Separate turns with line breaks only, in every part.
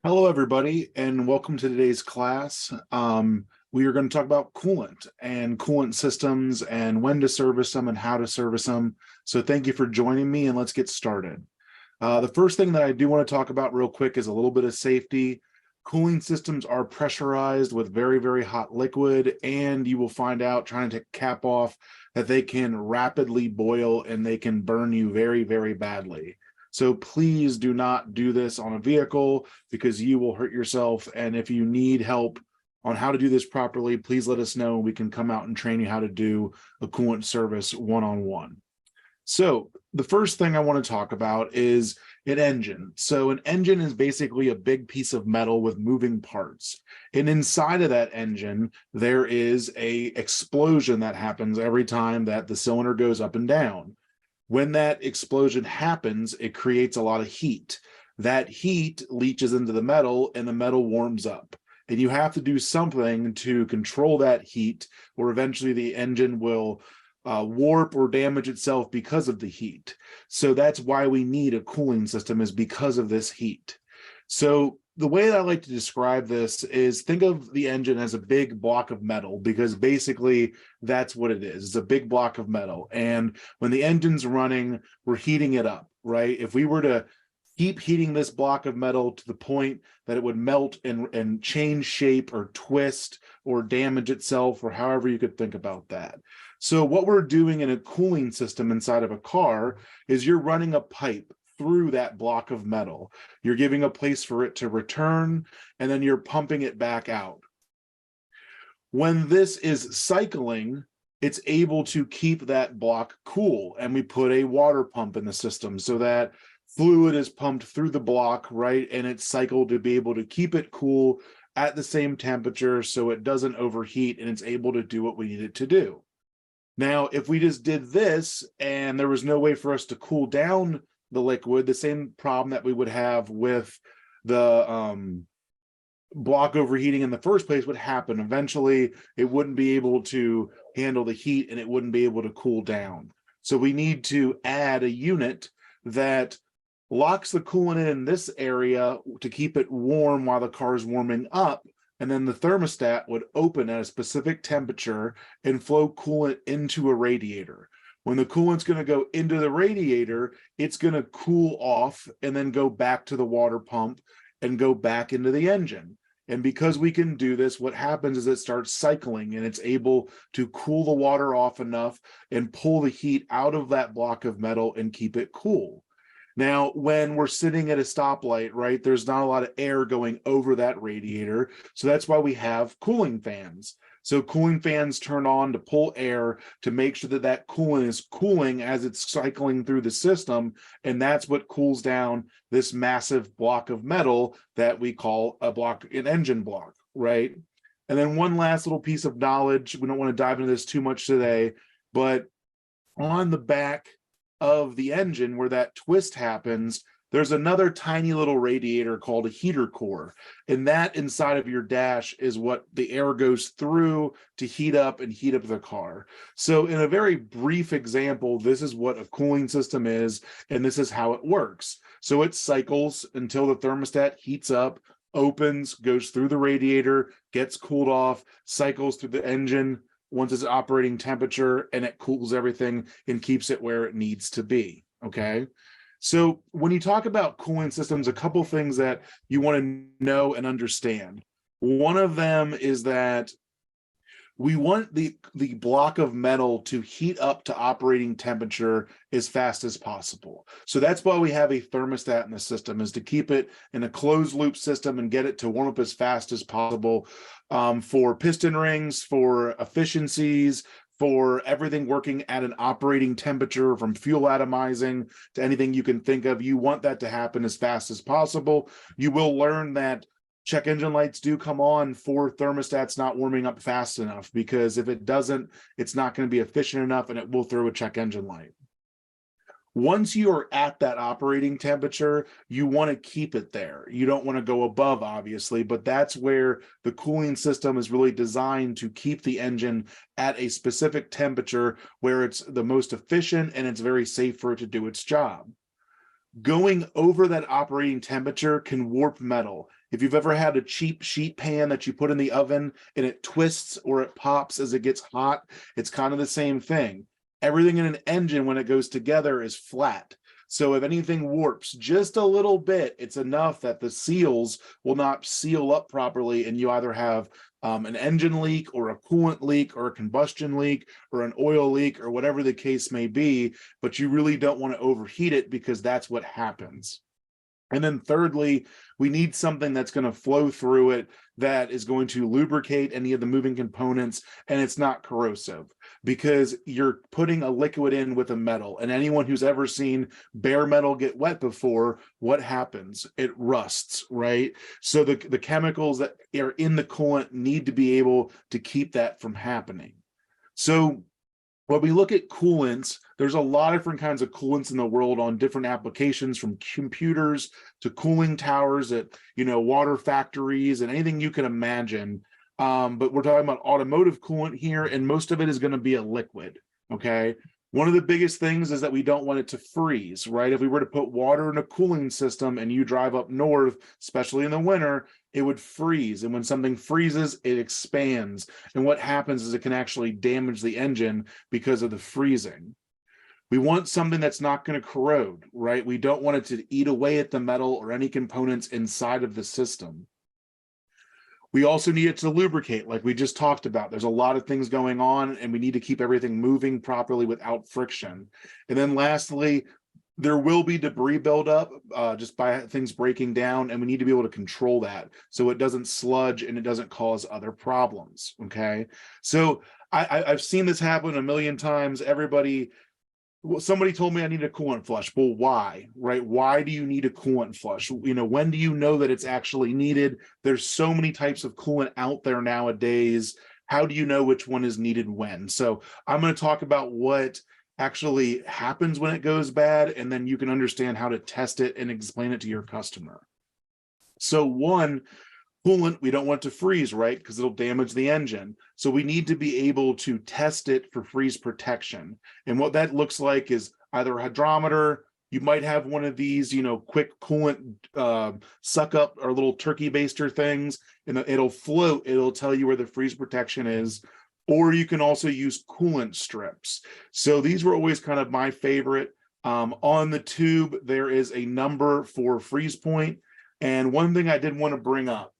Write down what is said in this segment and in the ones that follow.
Hello, everybody, and welcome to today's class. We are going to talk about coolant and coolant systems and when to service them and how to service them. So thank you for joining me, and let's get started. The first thing that I do want to talk about real quick is a little bit of safety. Cooling systems are pressurized with very, very hot liquid, and you will find out trying to cap off that they can rapidly boil and they can burn you very, very badly. So please do not do this on a vehicle because you will hurt yourself. And if you need help on how to do this properly, please let us know. We can come out and train you how to do a coolant service one-on-one. So the first thing I want to talk about is an engine. So an engine is basically a big piece of metal with moving parts. And inside of that engine, there is a explosion that happens every time that the cylinder goes up and down. When that explosion happens, it creates a lot of heat. That heat leaches into the metal and the metal warms up. And you have to do something to control that heat, or eventually the engine will warp or damage itself because of the heat. So that's why we need a cooling system, is because of this heat. So the way that I like to describe this is, think of the engine as a big block of metal, because basically that's what it is. It's a big block of metal. And when the engine's running, we're heating it up, right? If we were to keep heating this block of metal to the point that it would melt and change shape or twist or damage itself, or however you could think about that. So what we're doing in a cooling system inside of a car is you're running a pipe through that block of metal. You're giving a place for it to return, and then you're pumping it back out. When this is cycling, it's able to keep that block cool, and we put a water pump in the system so that fluid is pumped through the block, right? And it's cycled to be able to keep it cool at the same temperature so it doesn't overheat and it's able to do what we need it to do. Now, if we just did this and there was no way for us to cool down the liquid, the same problem that we would have with the block overheating in the first place would happen. Eventually, it wouldn't be able to handle the heat and it wouldn't be able to cool down. So we need to add a unit that locks the coolant in this area to keep it warm while the car is warming up. And then the thermostat would open at a specific temperature and flow coolant into a radiator. When the coolant's going to go into the radiator, it's going to cool off and then go back to the water pump and go back into the engine. And because we can do this, what happens is it starts cycling and it's able to cool the water off enough and pull the heat out of that block of metal and keep it cool. Now, when we're sitting at a stoplight, right, there's not a lot of air going over that radiator. So that's why we have cooling fans. So cooling fans turn on to pull air to make sure that that coolant is cooling as it's cycling through the system. And that's what cools down this massive block of metal that we call an engine block, right? And then one last little piece of knowledge. We don't want to dive into this too much today, but on the back of the engine where that twist happens, there's another tiny little radiator called a heater core. And that inside of your dash is what the air goes through to heat up the car. So in a very brief example, this is what a cooling system is, and this is how it works. So it cycles until the thermostat heats up, opens, goes through the radiator, gets cooled off, cycles through the engine once it's operating temperature, and it cools everything and keeps it where it needs to be, okay? So when you talk about cooling systems, a couple things that you want to know and understand. One of them is that we want the block of metal to heat up to operating temperature as fast as possible. So that's why we have a thermostat in the system, is to keep it in a closed loop system and get it to warm up as fast as possible, for piston rings, for efficiencies, for everything working at an operating temperature, from fuel atomizing to anything you can think of. You want that to happen as fast as possible. You will learn that check engine lights do come on for thermostats not warming up fast enough, because if it doesn't, it's not going to be efficient enough and it will throw a check engine light. Once you are at that operating temperature, you want to keep it there. You don't want to go above, obviously, but that's where the cooling system is really designed to keep the engine at a specific temperature where it's the most efficient and it's very safe for it to do its job. Going over that operating temperature can warp metal. If you've ever had a cheap sheet pan that you put in the oven and it twists or it pops as it gets hot, it's kind of the same thing. Everything in an engine, when it goes together, is flat. So if anything warps just a little bit, it's enough that the seals will not seal up properly, and you either have an engine leak or a coolant leak or a combustion leak or an oil leak or whatever the case may be, but you really don't want to overheat it because that's what happens. And then thirdly, we need something that's going to flow through it that is going to lubricate any of the moving components, and it's not corrosive, because you're putting a liquid in with a metal. And anyone who's ever seen bare metal get wet before, what happens? It rusts, right? So the chemicals that are in the coolant need to be able to keep that from happening. So when we look at coolants, there's a lot of different kinds of coolants in the world on different applications, from computers to cooling towers at, water factories and anything you can imagine. But we're talking about automotive coolant here, and most of it is going to be a liquid, okay? One of the biggest things is that we don't want it to freeze, right? If we were to put water in a cooling system and you drive up north, especially in the winter, it would freeze. And when something freezes, it expands. And what happens is it can actually damage the engine because of the freezing. We want something that's not going to corrode, right? We don't want it to eat away at the metal or any components inside of the system. We also need it to lubricate, like we just talked about. There's a lot of things going on, and we need to keep everything moving properly without friction. And then lastly, there will be debris buildup just by things breaking down, and we need to be able to control that so it doesn't sludge and it doesn't cause other problems, okay? So I've seen this happen a million times. Somebody told me I need a coolant flush. Well, why, right? Why do you need a coolant flush? When do you know that it's actually needed? There's so many types of coolant out there nowadays. How do you know which one is needed when? So I'm going to talk about what actually happens when it goes bad, and then you can understand how to test it and explain it to your customer. So one, coolant, we don't want to freeze, right? Because it'll damage the engine. So we need to be able to test it for freeze protection. And what that looks like is either a hydrometer. You might have one of these, quick coolant suck up or little turkey baster things, and it'll float. It'll tell you where the freeze protection is. Or you can also use coolant strips. So these were always kind of my favorite. On the tube, there is a number for freeze point. And one thing I did want to bring up,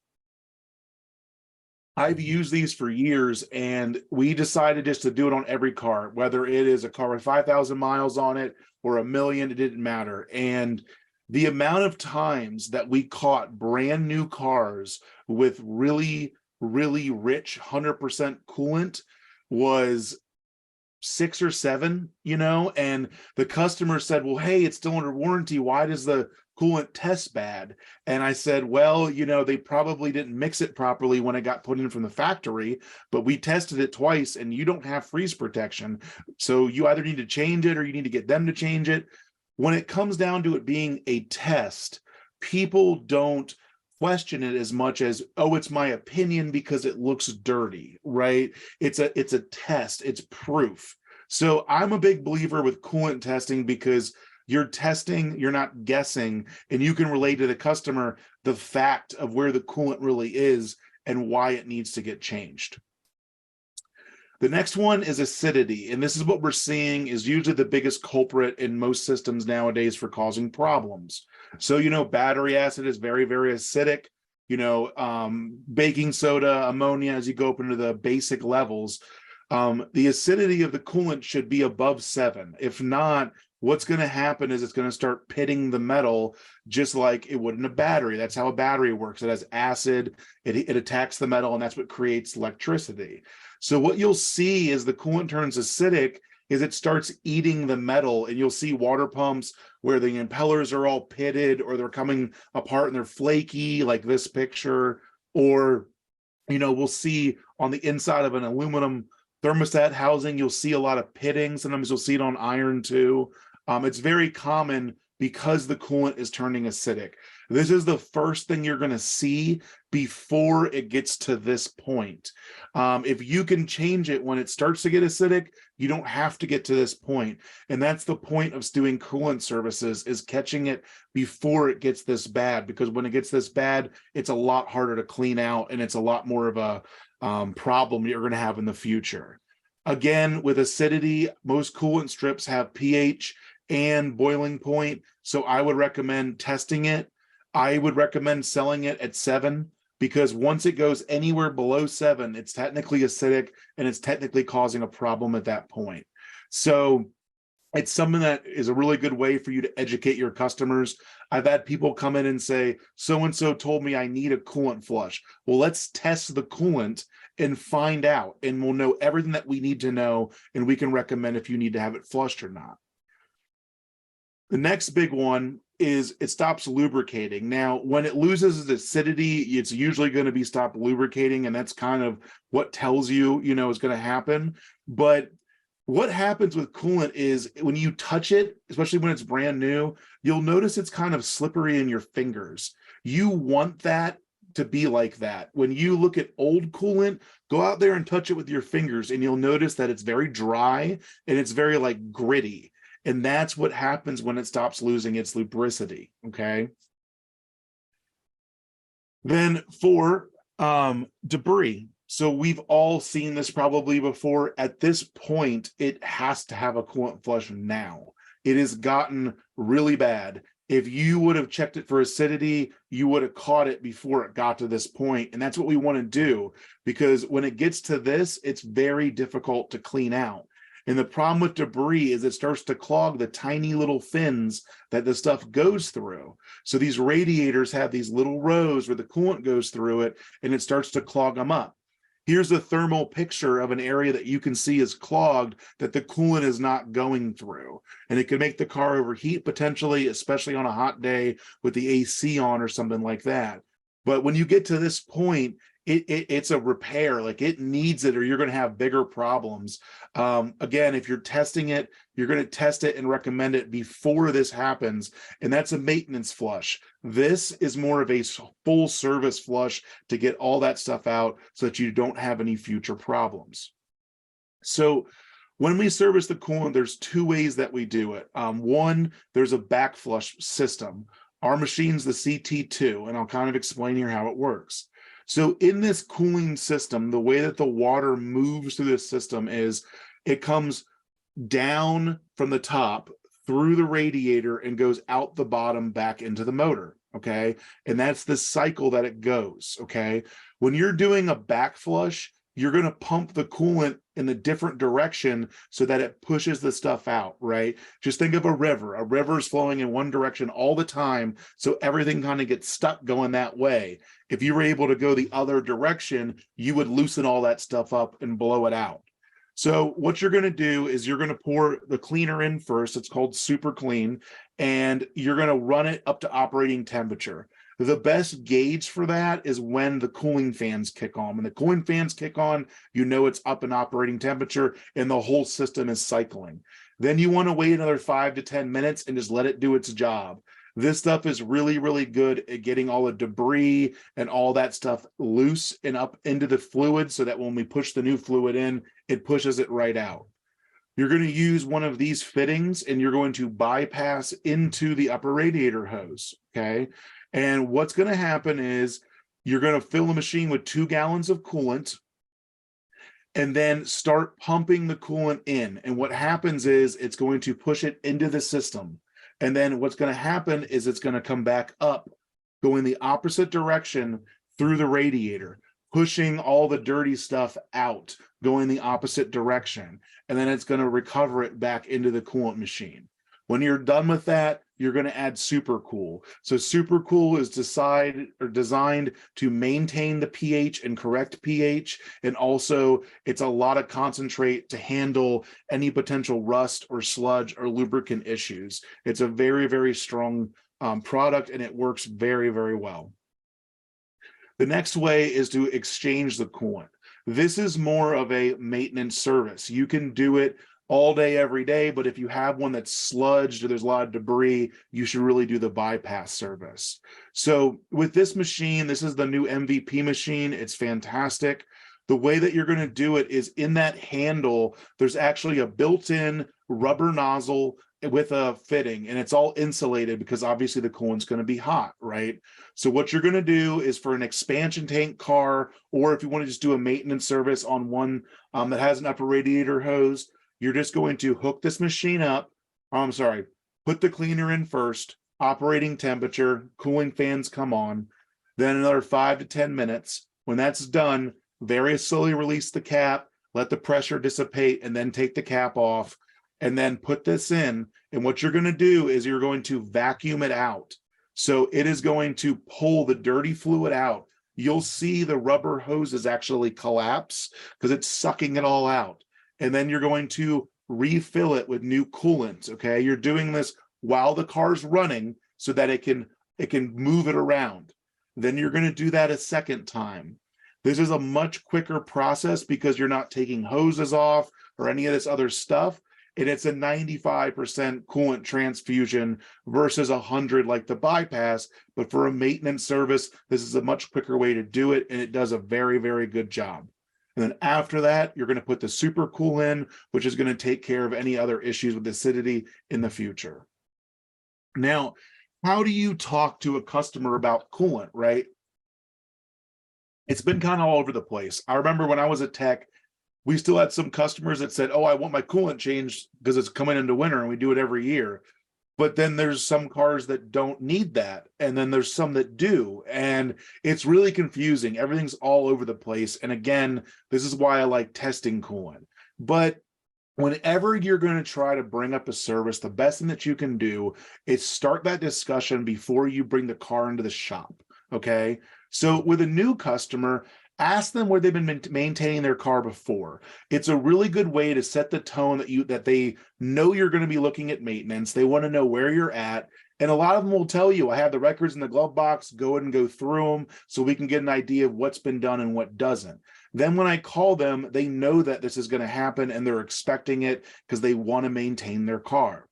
I've used these for years, and we decided just to do it on every car, whether it is a car with 5,000 miles on it or 1,000,000, it didn't matter. And the amount of times that we caught brand new cars with really, really rich 100% coolant was 6 or 7, and the customer said, well, hey, it's still under warranty. Why does the coolant test bad? And I said, well, they probably didn't mix it properly when it got put in from the factory, but we tested it twice and you don't have freeze protection. So you either need to change it or you need to get them to change it. When it comes down to it being a test, people don't question it as much as, oh, it's my opinion because it looks dirty, right? It's a test, it's proof. So I'm a big believer with coolant testing, because you're testing, you're not guessing, and you can relate to the customer the fact of where the coolant really is and why it needs to get changed. The next one is acidity, and this is what we're seeing is usually the biggest culprit in most systems nowadays for causing problems. So, battery acid is very, very acidic. Baking soda, ammonia, as you go up into the basic levels, the acidity of the coolant should be above 7. If not, what's going to happen is it's going to start pitting the metal just like it would in a battery. That's how a battery works. It has acid, it attacks the metal, and that's what creates electricity. So what you'll see as the coolant turns acidic is it starts eating the metal, and you'll see water pumps where the impellers are all pitted, or they're coming apart and they're flaky, like this picture. Or, we'll see on the inside of an aluminum thermostat housing, you'll see a lot of pitting. Sometimes you'll see it on iron too. It's very common because the coolant is turning acidic. This is the first thing you're going to see before it gets to this point. If you can change it when it starts to get acidic, you don't have to get to this point. And that's the point of doing coolant services, is catching it before it gets this bad, because when it gets this bad, it's a lot harder to clean out, and it's a lot more of a problem you're going to have in the future. Again, with acidity, most coolant strips have pH and boiling point, so I would recommend testing it. I would recommend selling it at 7, because once it goes anywhere below 7, it's technically acidic and it's technically causing a problem at that point. So it's something that is a really good way for you to educate your customers. I've had people come in and say, so-and-so told me I need a coolant flush. Well, let's test the coolant and find out, and we'll know everything that we need to know, and we can recommend if you need to have it flushed or not. The next big one is it stops lubricating. Now, when it loses its acidity, it's usually going to be stopped lubricating, and that's kind of what tells you, is going to happen. But what happens with coolant is when you touch it, especially when it's brand new, you'll notice it's kind of slippery in your fingers. You want that to be like that. When you look at old coolant, go out there and touch it with your fingers, and you'll notice that it's very dry and it's very like gritty. And that's what happens when it stops losing its lubricity, okay? Then for debris. So we've all seen this probably before. At this point, it has to have a coolant flush now. It has gotten really bad. If you would have checked it for acidity, you would have caught it before it got to this point. And that's what we want to do, because when it gets to this, it's very difficult to clean out. And the problem with debris is it starts to clog the tiny little fins that the stuff goes through. So these radiators have these little rows where the coolant goes through it, and it starts to clog them up. Here's a thermal picture of an area that you can see is clogged, that the coolant is not going through. And it could make the car overheat potentially, especially on a hot day with the AC on or something like that. But when you get to this point, it's a repair. Like, it needs it, or you're going to have bigger problems. Again, if you're testing it, you're going to test it and recommend it before this happens. And that's a maintenance flush. This is more of a full service flush to get all that stuff out so that you don't have any future problems. So when we service the coolant, there's 2 ways that we do it. One, there's a back flush system. Our machine's the CT2, and I'll kind of explain here how it works. So in this cooling system, the way that the water moves through this system is it comes down from the top through the radiator and goes out the bottom back into the motor, okay? And that's the cycle that it goes, okay? When you're doing a back flush, you're going to pump the coolant in a different direction so that it pushes the stuff out, right? Just think of a river. A river is flowing in one direction all the time, so everything kind of gets stuck going that way. If you were able to go the other direction, you would loosen all that stuff up and blow it out. So what you're going to do is you're going to pour the cleaner in first. It's called super clean, and you're going to run it up to operating temperature. The best gauge for that is when the cooling fans kick on. When the cooling fans kick on, you know it's up in operating temperature and the whole system is cycling. Then you want to wait another 5 to 10 minutes and just let it do its job. This stuff is really, really good at getting all the debris and all that stuff loose and up into the fluid, so that when we push the new fluid in, it pushes it right out. You're going to use one of these fittings, and you're going to bypass into the upper radiator hose, okay? And what's going to happen is you're going to fill the machine with 2 gallons of coolant and then start pumping the coolant in. And what happens is it's going to push it into the system. And then what's going to happen is it's going to come back up, going the opposite direction through the radiator, pushing all the dirty stuff out, going the opposite direction. And then it's going to recover it back into the coolant machine. When you're done with that, you're going to add super cool. So super cool is designed to maintain the pH and correct pH. And also it's a lot of concentrate to handle any potential rust or sludge or lubricant issues. It's a very, very strong product, and it works very, very well. The next way is to exchange the coolant. This is more of a maintenance service. You can do it all day, every day. But if you have one that's sludged or there's a lot of debris, you should really do the bypass service. So with this machine, this is the new MVP machine. It's fantastic. The way that you're going to do it is in that handle, there's actually a built-in rubber nozzle with a fitting, and it's all insulated because obviously the coolant's going to be hot, right? So what you're going to do is for an expansion tank car, or if you want to just do a maintenance service on one that has an upper radiator hose, you're just going to hook this machine up. I'm sorry, put the cleaner in first, operating temperature, cooling fans come on, then another 5 to 10 minutes. When that's done, very slowly release the cap, let the pressure dissipate, and then take the cap off, and then put this in. And what you're going to do is you're going to vacuum it out. So it is going to pull the dirty fluid out. You'll see the rubber hoses actually collapse because it's sucking it all out. And then you're going to refill it with new coolant. Okay, you're doing this while the car's running so that it can move it around. Then you're going to do that a second time. This is a much quicker process because you're not taking hoses off or any of this other stuff. And it's a 95% coolant transfusion versus 100 like the bypass. But for a maintenance service, this is a much quicker way to do it. And it does a very, very good job. And then after that, you're going to put the super cool in, which is going to take care of any other issues with acidity in the future. Now, how do you talk to a customer about coolant, right? It's been kind of all over the place. I remember when I was a tech, we still had some customers that said, oh, I want my coolant changed because it's coming into winter and we do it every year. But then there's some cars that don't need that. And then there's some that do. And it's really confusing. Everything's all over the place. And again, this is why I like testing coolant. But whenever you're going to try to bring up a service, the best thing that you can do is start that discussion before you bring the car into the shop. Okay. So with a new customer, ask them where they've been maintaining their car before. It's a really good way to set the tone that they know you're going to be looking at maintenance. They want to know where you're at. And a lot of them will tell you, I have the records in the glove box, go ahead and go through them so we can get an idea of what's been done and what doesn't. Then when I call them, they know that this is going to happen and they're expecting it because they want to maintain their car.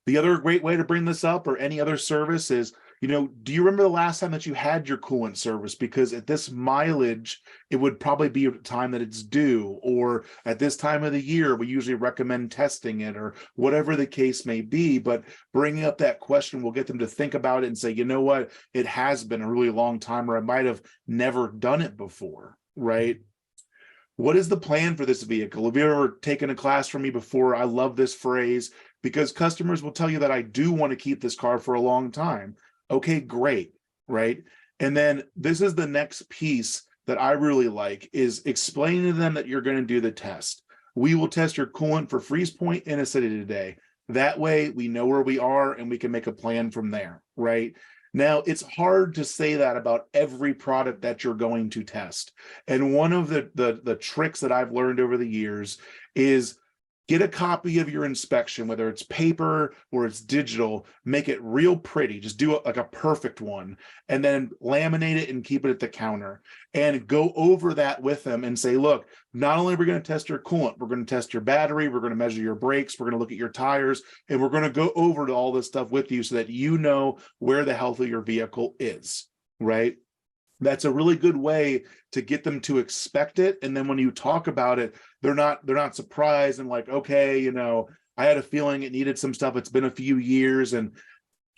The other great way to bring this up or any other service is, do you remember the last time that you had your coolant service? Because at this mileage, it would probably be a time that it's due, or at this time of the year, we usually recommend testing it, or whatever the case may be. But bringing up that question will get them to think about it and say, you know what, it has been a really long time, or I might have never done it before, right? What is the plan for this vehicle? Have you ever taken a class from me before? I love this phrase because customers will tell you that I do want to keep this car for a long time. Okay, great, right? And then this is the next piece that I really like is explaining to them that you're going to do the test. We will test your coolant for freeze point and acidity today. That way we know where we are and we can make a plan from there, right? Now, it's hard to say that about every product that you're going to test. And one of the tricks that I've learned over the years is get a copy of your inspection, whether it's paper or it's digital, make it real pretty. Just do it like a perfect one, and then laminate it and keep it at the counter and go over that with them and say, look, not only are we going to test your coolant, we're going to test your battery, we're going to measure your brakes, we're going to look at your tires, and we're going to go over to all this stuff with you so that you know where the health of your vehicle is, right? That's a really good way to get them to expect it. And then when you talk about it, they're not surprised and like, okay, I had a feeling it needed some stuff. It's been a few years, and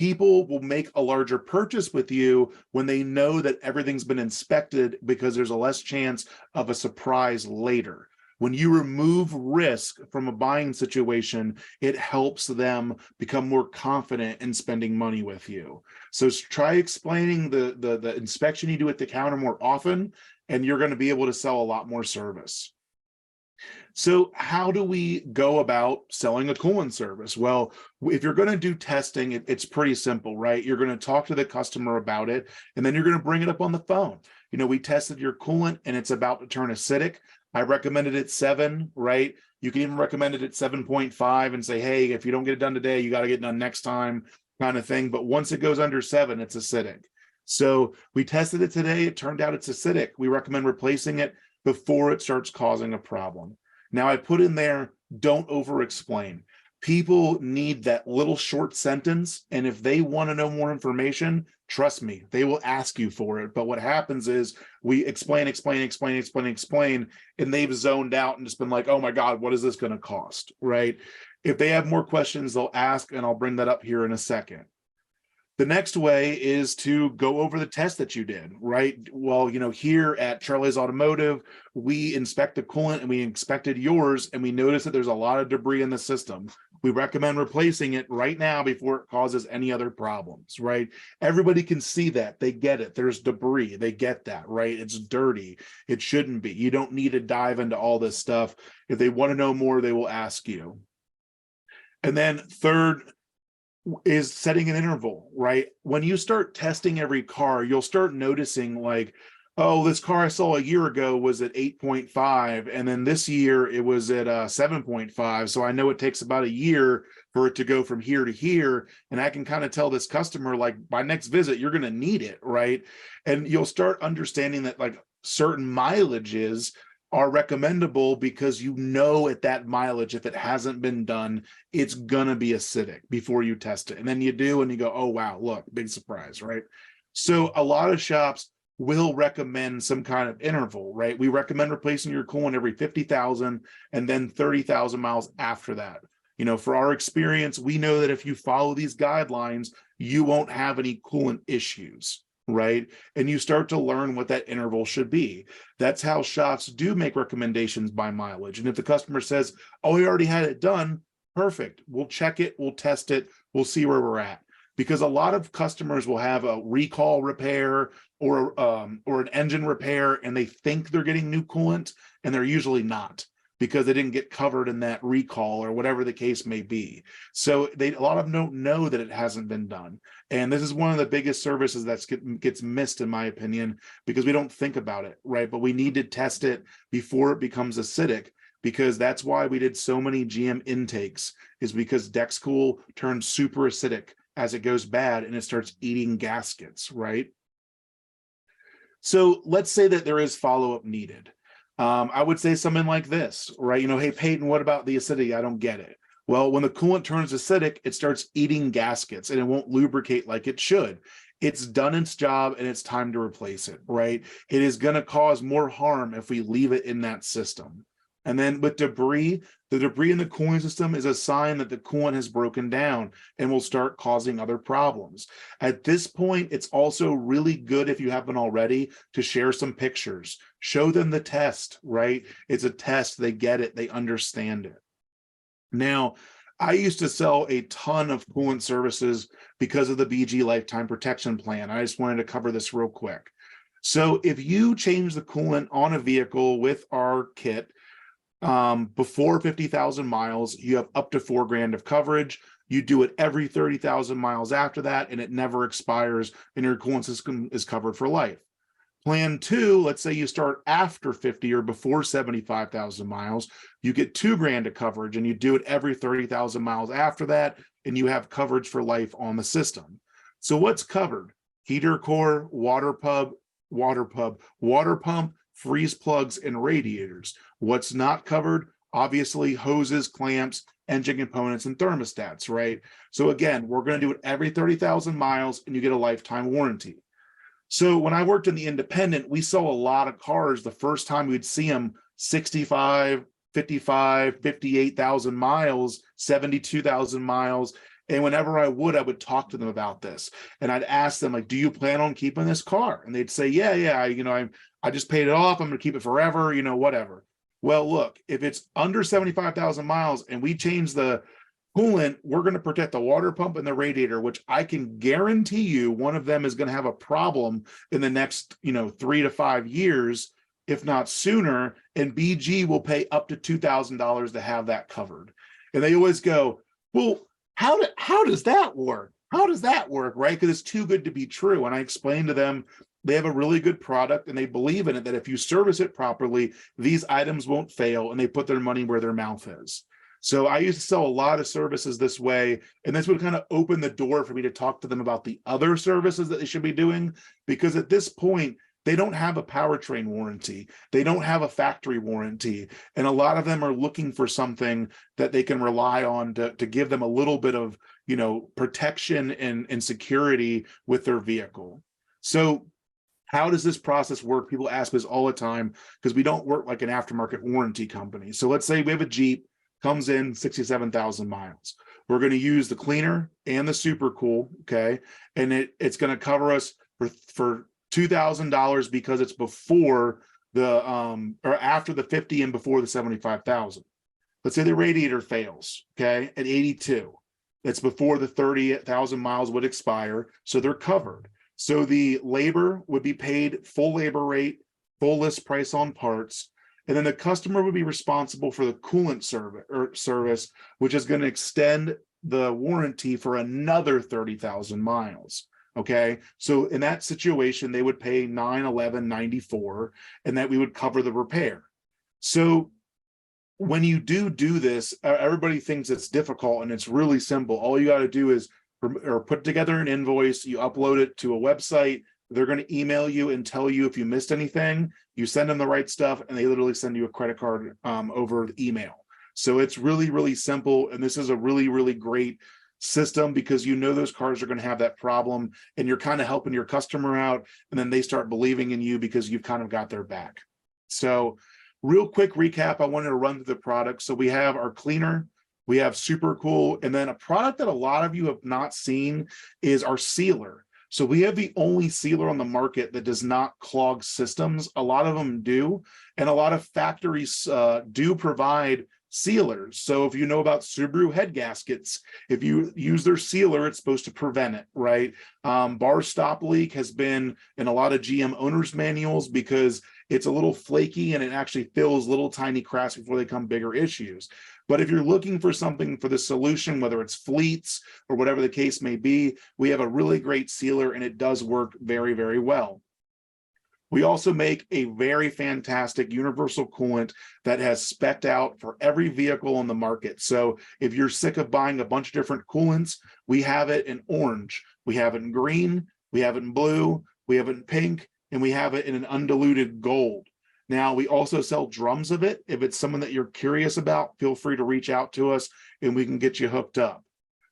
people will make a larger purchase with you when they know that everything's been inspected because there's a less chance of a surprise later. When you remove risk from a buying situation, it helps them become more confident in spending money with you. So try explaining the inspection you do at the counter more often, and you're going to be able to sell a lot more service. So how do we go about selling a coolant service? Well, if you're going to do testing, it's pretty simple, right? You're going to talk to the customer about it, and then you're going to bring it up on the phone. We tested your coolant and it's about to turn acidic. I recommended it 7, right? You can even recommend it at 7.5 and say, hey, if you don't get it done today, you got to get it done next time, kind of thing. But once it goes under 7, it's acidic. So we tested it today. It turned out it's acidic. We recommend replacing it before it starts causing a problem. Now I put in there, don't over explain. People need that little short sentence, and if they want to know more information, trust me, they will ask you for it. But what happens is we explain, and they've zoned out and just been like, oh my God, what is this going to cost, right? If they have more questions, they'll ask, and I'll bring that up here in a second. The next way is to go over the test that you did, right? Well, here at Charlie's Automotive, we inspect the coolant and we inspected yours, and we noticed that there's a lot of debris in the system. We recommend replacing it right now before it causes any other problems, right? Everybody can see that. They get it. There's debris. They get that, right? It's dirty. It shouldn't be. You don't need to dive into all this stuff. If they want to know more, they will ask you. And then third is setting an interval, right? When you start testing every car, you'll start noticing like, oh, this car I saw a year ago was at 8.5, and then this year it was at 7.5. So I know it takes about a year for it to go from here to here, and I can kind of tell this customer, like, by next visit, you're going to need it, right? And you'll start understanding that like certain mileages are recommendable because at that mileage, if it hasn't been done, it's gonna be acidic before you test it. And then you do, and you go, oh wow, look, big surprise, right? So a lot of shops will recommend some kind of interval, right? We recommend replacing your coolant every 50,000 and then 30,000 miles after that. For our experience, we know that if you follow these guidelines, you won't have any coolant issues, right? And you start to learn what that interval should be. That's how shops do make recommendations by mileage. And if the customer says, oh, we already had it done, perfect. We'll check it, we'll test it, we'll see where we're at. Because a lot of customers will have a recall repair or an engine repair, and they think they're getting new coolant, and they're usually not, because they didn't get covered in that recall or whatever the case may be. So a lot of them don't know that it hasn't been done. And this is one of the biggest services that gets missed, in my opinion, because we don't think about it, right? But we need to test it before it becomes acidic, because that's why we did so many GM intakes, is because Dexcool turns super acidic as it goes bad and it starts eating gaskets, right? So let's say that there is follow-up needed. I would say something like this, right? Hey, Peyton, what about the acidity? I don't get it. Well, when the coolant turns acidic, it starts eating gaskets and it won't lubricate like it should. It's done its job and it's time to replace it, right? It is going to cause more harm if we leave it in that system. And then with debris, the debris in the cooling system is a sign that the coolant has broken down and will start causing other problems. At this point, it's also really good, if you haven't already, to share some pictures. Show them the test, right? It's a test. They get it. They understand it. Now, I used to sell a ton of coolant services because of the BG Lifetime Protection Plan. I just wanted to cover this real quick. So if you change the coolant on a vehicle with our kit, before 50,000 miles, you have up to $4,000 of coverage. You do it every 30,000 miles after that, and it never expires, and your coolant system is covered for life. Plan 2, let's say you start after 50 or before 75,000 miles, you get $2,000 of coverage, and you do it every 30,000 miles after that, and you have coverage for life on the system. So what's covered? Heater core, water pump, freeze plugs, and radiators. What's not covered? Obviously, hoses, clamps, engine components, and thermostats, right? So again, we're going to do it every 30,000 miles, and you get a lifetime warranty. So when I worked in the independent, we saw a lot of cars. The first time we'd see them 65, 55, 58,000 miles, 72,000 miles. And whenever I would talk to them about this, and I'd ask them, like, do you plan on keeping this car? And they'd say, yeah, I just paid it off. I'm going to keep it forever, whatever. Well, look, if it's under 75,000 miles and we change the coolant, we're going to protect the water pump and the radiator, which I can guarantee you one of them is going to have a problem in the next, 3 to 5 years, if not sooner. And BG will pay up to $2,000 to have that covered. And they always go, well, how does that work? How does that work, right? Because it's too good to be true. And I explained to them, they have a really good product and they believe in it, that if you service it properly, these items won't fail, and they put their money where their mouth is. So I used to sell a lot of services this way, and this would kind of open the door for me to talk to them about the other services that they should be doing, because at this point, they don't have a powertrain warranty. They don't have a factory warranty. And a lot of them are looking for something that they can rely on to give them a little bit of, protection and security with their vehicle. So how does this process work? People ask us all the time because we don't work like an aftermarket warranty company. So let's say we have a Jeep, comes in 67,000 miles. We're going to use the cleaner and the super cool, okay? And it's going to cover us for $2,000 because it's before the or after the 50 and before the 75,000. Let's say the radiator fails, okay, at 82. That's before the 30,000 miles would expire, so they're covered. So the labor would be paid full labor rate, full list price on parts, and then the customer would be responsible for the coolant service, which is going to extend the warranty for another 30,000 miles. Okay, so in that situation, they would pay $911.94, and that we would cover the repair. So when you do this, everybody thinks it's difficult, and it's really simple. All you got to do is put together an invoice, you upload it to a website, they're going to email you and tell you if you missed anything, you send them the right stuff, and they literally send you a credit card over email. So it's really, really simple, and this is a really, really great system because those cars are going to have that problem, and you're kind of helping your customer out, and then they start believing in you because you've kind of got their back. So real quick recap, I wanted to run through the products. So we have our cleaner, we have super cool, and then a product that a lot of you have not seen is our sealer. So we have the only sealer on the market that does not clog systems. A lot of them do, and a lot of factories do provide sealers. So if you know about Subaru head gaskets, if you use their sealer, it's supposed to prevent it, right? Bar stop leak has been in a lot of GM owners' manuals because it's a little flaky and it actually fills little tiny cracks before they become bigger issues. But if you're looking for something for the solution, whether it's fleets or whatever the case may be, we have a really great sealer, and it does work very, very well. We also make a very fantastic universal coolant that has spec'd out for every vehicle on the market. So if you're sick of buying a bunch of different coolants, we have it in orange, we have it in green, we have it in blue, we have it in pink, and we have it in an undiluted gold. Now, we also sell drums of it. If it's someone that you're curious about, feel free to reach out to us and we can get you hooked up.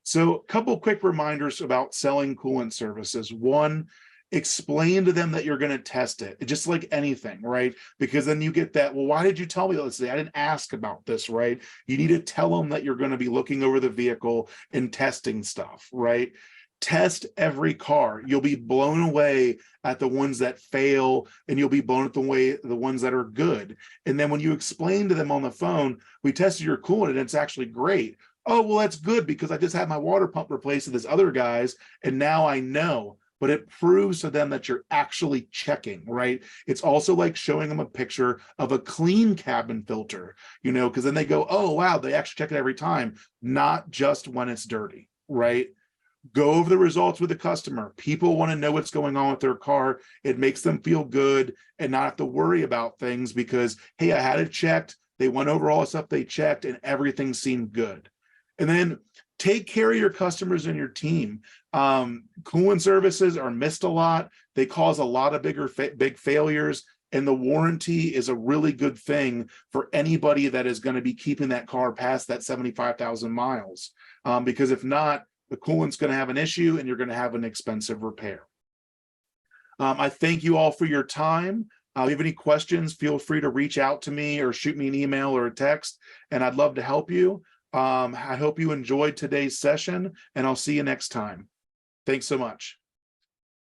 So a couple quick reminders about selling coolant services. One, explain to them that you're going to test it, just like anything, right? Because then you get that, well, why did you tell me this? I didn't ask about this, right? You need to tell them that you're going to be looking over the vehicle and testing stuff, right? Test every car. You'll be blown away at the ones that fail, and you'll be blown away the ones that are good. And then when you explain to them on the phone, we tested your coolant and it's actually great. Oh, well, that's good because I just had my water pump replaced with this other guy's, and now I know. But it proves to them that you're actually checking, right? It's also like showing them a picture of a clean cabin filter, because then they go, oh, wow, they actually check it every time, not just when it's dirty, right? Go over the results with the customer. People want to know what's going on with their car. It makes them feel good and not have to worry about things because, hey, I had it checked. They went over all the stuff they checked and everything seemed good. And then take care of your customers and your team. Coolant services are missed a lot. They cause a lot of big failures. And the warranty is a really good thing for anybody that is going to be keeping that car past that 75,000 miles. Because if not, the coolant's going to have an issue and you're going to have an expensive repair. I thank you all for your time. If you have any questions, feel free to reach out to me or shoot me an email or a text, and I'd love to help you. I hope you enjoyed today's session, and I'll see you next time. Thanks so much.